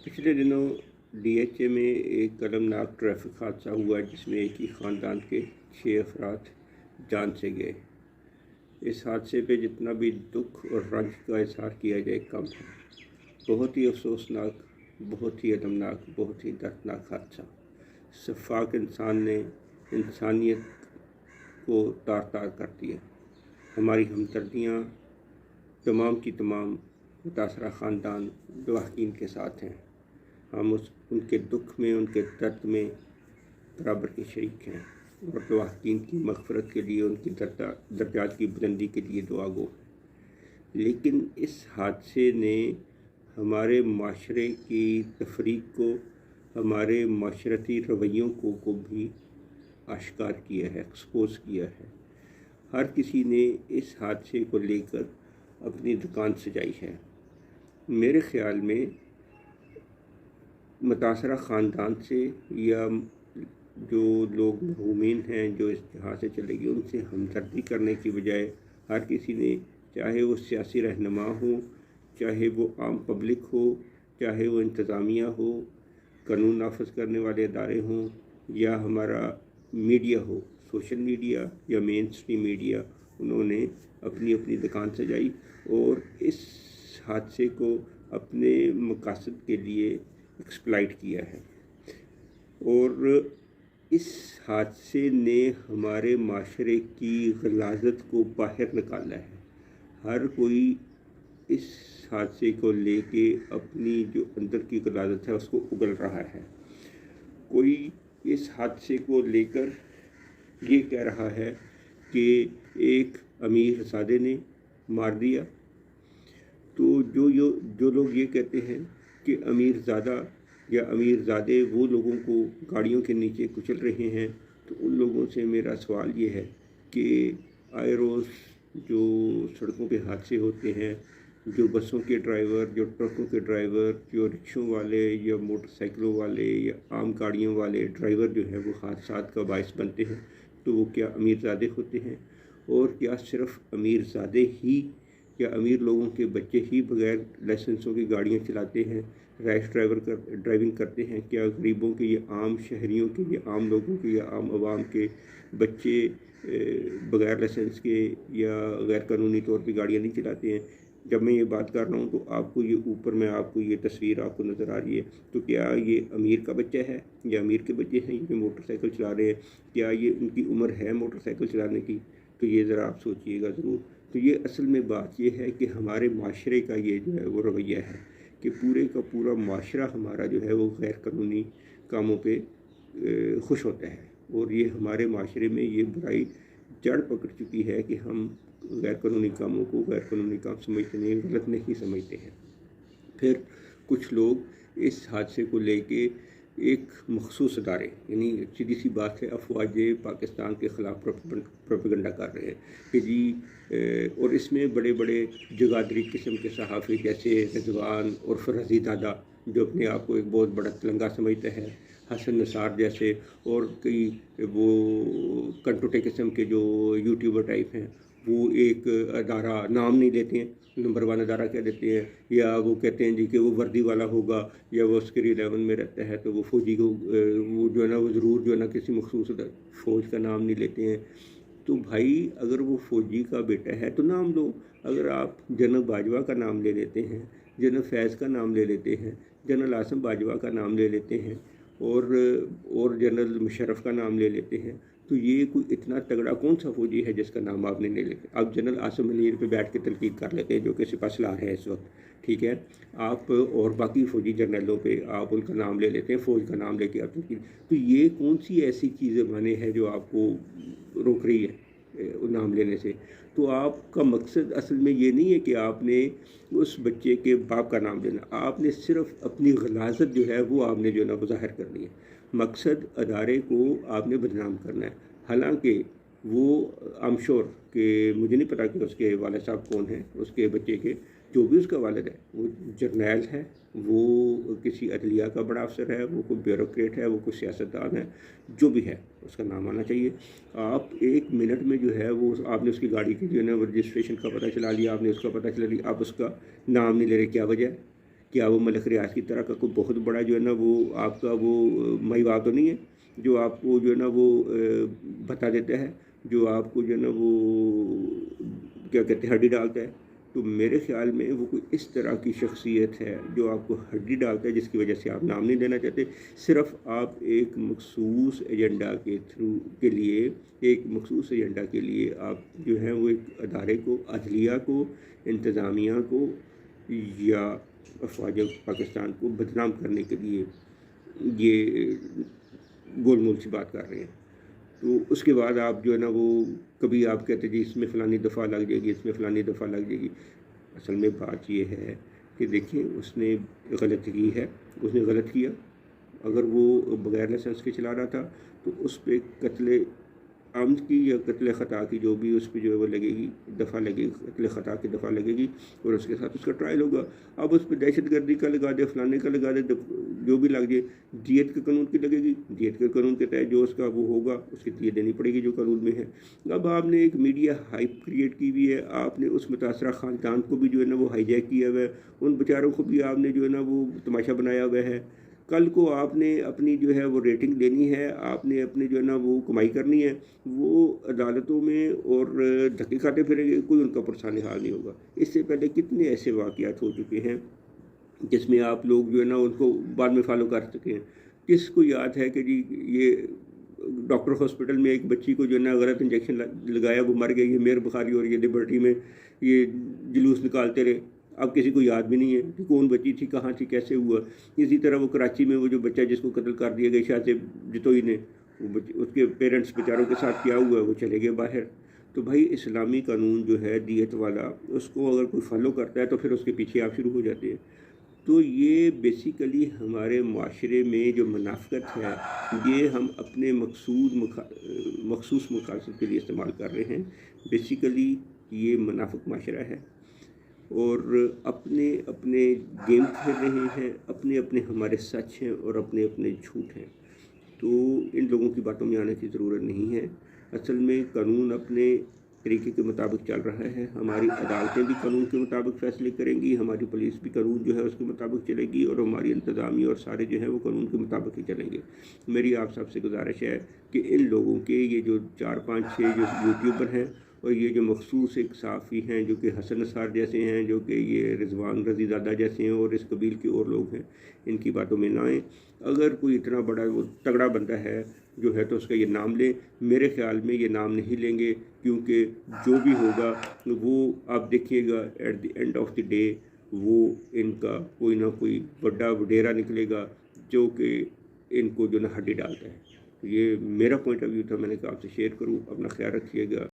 पिछले दिनों डीएचए में एक कर्मनाक ट्रैफिक हादसा हुआ जिसमें एक ही ख़ानदान के 6 अफराद जान से गए। इस हादसे पे जितना भी दुख और रंज का इजहार किया जाए कम है। बहुत ही अफसोसनाक, बहुत ही अलमनाक, बहुत ही दर्दनाक हादसा। शफ़ाक इंसान ने इंसानियत को तार तार कर दिया। हमारी हमदर्दियाँ तमाम की तमाम मुतासरा ख़ानदान लवाहकीन के साथ हैं। हम उनके दुख में, उनके दर्द में बराबर के शरीक हैं और लवाहकीन की मग़फ़िरत के लिए, उनकी दर्जात की बुलंदी के लिए दुआ गो हैं। लेकिन इस हादसे ने हमारे माशरे की तफरीक को, हमारे माशरती रवैयों को भी आश्कार किया है, एक्सपोज किया है। हर किसी ने इस हादसे को लेकर अपनी दुकान सजाई है। मेरे ख़्याल में मुतासरा ख़ानदान से या जो लोग महरूमीन हैं, जो इस जहाँ से चले गए, उनसे हमदर्दी करने की बजाय हर किसी ने, चाहे वो सियासी रहनुमा हो, चाहे वो आम पब्लिक हो, चाहे वो इंतज़ामिया हो, कानून नाफिज करने वाले अदारे हों, या हमारा मीडिया हो, सोशल मीडिया या मेन स्ट्रीम मीडिया, उन्होंने अपनी अपनी दुकान सजाई और इस हादसे को अपने मकासद के लिए एक्सप्लॉइट किया है। और इस हादसे ने हमारे माशरे की गलाज़त को बाहर निकाला है। हर कोई इस हादसे को लेके अपनी जो अंदर की गलाज़त है उसको उगल रहा है। कोई इस हादसे को लेकर ये कह रहा है कि एक अमीर ज़ादे ने मार दिया। तो जो लोग ये कहते हैं कि अमीर ज़ादा या अमीर ज़ादे वो लोगों को गाड़ियों के नीचे कुचल रहे हैं, तो उन लोगों से मेरा सवाल ये है कि आए रोज़ जो सड़कों पे हादसे होते हैं, जो बसों के ड्राइवर, जो ट्रकों के ड्राइवर, जो रिक्शों वाले या मोटरसाइकिलों वाले या आम गाड़ियों वाले ड्राइवर जो हैं वो हादसात का बायस बनते हैं, तो वो क्या अमीर ज़ादे होते हैं? और क्या सिर्फ़ अमीर ज़ादे ही या अमीर लोगों के बच्चे ही बग़ैर लाइसेंसों की गाड़ियाँ चलाते हैं, रैश ड्राइविंग करते हैं? क्या गरीबों के या आम शहरियों के या आम लोगों के या आम आवाम के बच्चे बग़ैर लाइसेंस के या गैर कानूनी तौर पे गाड़ियाँ नहीं चलाते हैं? जब मैं ये बात कर रहा हूँ तो आपको ये ऊपर में आपको ये तस्वीर आपको नज़र आ रही है, तो क्या ये अमीर का बच्चा है या अमीर के बच्चे हैं ये मोटरसाइकिल चला रहे हैं? क्या ये उनकी उम्र है मोटरसाइकिल चलाने की? तो ये ज़रा आप सोचिएगा ज़रूर। तो ये असल में बात ये है कि हमारे माशरे का ये जो है वो रवैया है कि पूरे का पूरा माशरा हमारा जो है वो गैर कानूनी कामों पे खुश होता है, और ये हमारे माशरे में ये बुराई जड़ पकड़ चुकी है कि हम गैर कानूनी कामों को गैर कानूनी काम समझते नहीं, गलत नहीं समझते हैं। फिर कुछ लोग इस हादसे को लेके एक मखसूस अदारे, यानी सीधी सी बात है, अफवाज पाकिस्तान के ख़िलाफ़ प्रोपेगेंडा कर रहे हैं कि जी, और इसमें बड़े बड़े जगादरी किस्म के सहाफ़ी जैसे रिजवान उर्फ रज़ी दादा, जो अपने आप को एक बहुत बड़ा तिलंगा समझता है, हसन निसार जैसे, और कई वो कंटोटे किस्म के जो यूट्यूबर टाइप हैं, वो एक अदारा नाम नहीं लेते हैं, नंबर 1 अदारा कह देते हैं, या वो कहते हैं जी कि वो वर्दी वाला होगा या वो स्क्री 11 में रहता है तो वो फ़ौजी को वो जो है ना वो ज़रूर जो है ना किसी मखसूस फ़ौज का नाम नहीं लेते हैं। तो भाई अगर वो फ़ौजी का बेटा है तो नाम लो। अगर आप जनरल बाजवा का नाम ले लेते हैं, जनरल फैज़ का नाम ले लेते हैं, जनरल आसिम बाजवा का नाम ले लेते हैं और जनरल मुशर्रफ का नाम ले लेते हैं, तो ये कोई इतना तगड़ा कौन सा फ़ौजी है जिसका नाम आप नहीं ले लेते? आप जनरल आसिम मुनीर पे बैठ के तनकीद कर लेते हैं जो कि सिपहसालार है इस वक्त, ठीक है। आप और बाकी फ़ौजी जर्नलों पे आप उनका नाम ले लेते हैं, फ़ौज का नाम लेके आप तनकीद, तो ये कौन सी ऐसी चीज़ें माने है जो आपको रोक रही है नाम लेने से? तो आपका मकसद असल में ये नहीं है कि आपने उस बच्चे के बाप का नाम लेना, आपने सिर्फ अपनी गलाज़त जो है वो आपने जो है ना वो ज़ाहिर करनी है। मकसद अदारे को आपने बदनाम करना है। हालांकि वो आई एम श्योर कि मुझे नहीं पता कि उसके वालिद साहब कौन हैं, उसके बच्चे के, जो भी उसका वालिद है वो जर्नैल है, वो किसी अदलिया का बड़ा अफसर है, वो कोई ब्यूरोक्रेट है, वो कोई सियासतदान है, जो भी है उसका नाम आना चाहिए। आप 1 मिनट में जो है वो आपने उसकी गाड़ी की जो है ना रजिस्ट्रेशन का पता चला लिया, आपने उसका पता चला लिया, आप उसका नाम नहीं ले रहे, क्या वजह है? क्या वो मलक रियाज की तरह का कोई बहुत बड़ा जो है ना वो आपका वो महिवा तो नहीं है जो आपको जो है ना वो बता देता है, जो आपको जो है ना वो क्या कहते हैं हड्डी डालता है। तो मेरे ख्याल में वो कोई इस तरह की शख्सियत है जो आपको हड्डी डालता है, जिसकी वजह से आप नाम नहीं देना चाहते। सिर्फ आप एक मखसूस एजेंडा के थ्रू के लिए, एक मखसूस एजेंडा के लिए आप जो है वो एक अदारे को, अदलिया को, इंतज़ामिया को या अफवाज पाकिस्तान को बदनाम करने के लिए ये गोलमोल सी बात कर रहे हैं। तो उसके बाद आप जो है ना वो कभी आप कहते जी इसमें फ़लानी दफ़ा लग जाएगी, इसमें फ़लानी दफ़ा लग जाएगी। असल में बात ये है कि देखिए उसने गलती की है, उसने गलत किया। अगर वो बग़ैर लाइसेंस के चला रहा था तो उस पर कत्ले आमद की या कत्ल ख़ता की जो भी उस पर जो है वो लगेगी, दफ़ा लगेगी, कत्ल ख़ता की दफ़ा लगेगी और उसके साथ उसका ट्रायल होगा। अब उस पर दहशत गर्दी का लगा दे, फलाने का लगा दे, जो भी लग जाए, दियत के कानून की लगेगी, दियत के कानून के तहत जो उसका वो होगा उसकी दियत देनी पड़ेगी जो कानून में है। अब आपने एक मीडिया हाइप क्रिएट की हुई है, आपने उस मुतासरा ख़ानदान को भी जो है ना वो हाईजैक किया हुआ है, उन बेचारों को भी आपने जो है ना वो तमाशा बनाया हुआ है। कल को आपने अपनी जो है वो रेटिंग लेनी है, आपने अपनी जो है ना वो कमाई करनी है, वो अदालतों में और धक्के खाते फिरेंगे, कोई उनका पुरसान हाल नहीं होगा। इससे पहले कितने ऐसे वाक़यात हो चुके हैं जिसमें आप लोग जो है ना उनको बाद में फॉलो कर सके हैं। किसको याद है कि जी ये डॉक्टर हॉस्पिटल में एक बच्ची को जो है ना गलत इंजेक्शन लगाया, वो मर गई, ये मेयर बुखारी और ये लिबर्टी में ये जुलूस निकालते रहे। अब किसी को याद भी नहीं है कि कौन बच्ची थी, कहाँ थी, कैसे हुआ। इसी तरह वो कराची में वो जो बच्चा जिसको कत्ल कर दिया गया शाहज़ेब जतोई ने, वो उसके पेरेंट्स बेचारों के साथ क्या हुआ, वो चले गए बाहर। तो भाई इस्लामी कानून जो है दियत वाला, उसको अगर कोई फॉलो करता है तो फिर उसके पीछे आप शुरू हो जाते हैं। तो ये बेसिकली हमारे माशरे में जो मुनाफ़िक़त है, ये हम अपने मखसूस मकासद के लिए इस्तेमाल कर रहे हैं। बेसिकली ये मुनाफ़िक माशरा है और अपने अपने गेम खेल रहे हैं, अपने अपने हमारे सच हैं और अपने अपने झूठ हैं। तो इन लोगों की बातों में आने की ज़रूरत नहीं है। असल में कानून अपने तरीके के मुताबिक चल रहा है, हमारी अदालतें भी कानून के मुताबिक फ़ैसले करेंगी, हमारी पुलिस भी कानून जो है उसके मुताबिक चलेगी और हमारी इंतज़ामिया और सारे जो है वो कानून के मुताबिक ही चलेंगे। मेरी आप सबसे गुजारिश है कि इन लोगों के ये जो 4-5-6 जो यूट्यूबर हैं और ये जो मखसूस एक सहाफ़ी हैं जो कि हसन नसार जैसे हैं, जो कि ये रिजवान रज़ीज़ादा जैसे हैं और इस कबील के और लोग हैं, इनकी बातों में ना आएँ। अगर कोई इतना बड़ा वो तगड़ा बंदा है जो है तो उसका ये नाम लें। मेरे ख़्याल में ये नाम नहीं लेंगे, क्योंकि जो भी होगा वो आप देखिएगा at the end of the day वो इनका कोई ना कोई बड़ा वडेरा निकलेगा जो कि इनको जो ना हड्डी डालता है। तो ये मेरा पॉइंट ऑफ व्यू था, मैंने कहा आपसे शेयर करूँ। अपना ख्याल रखिएगा।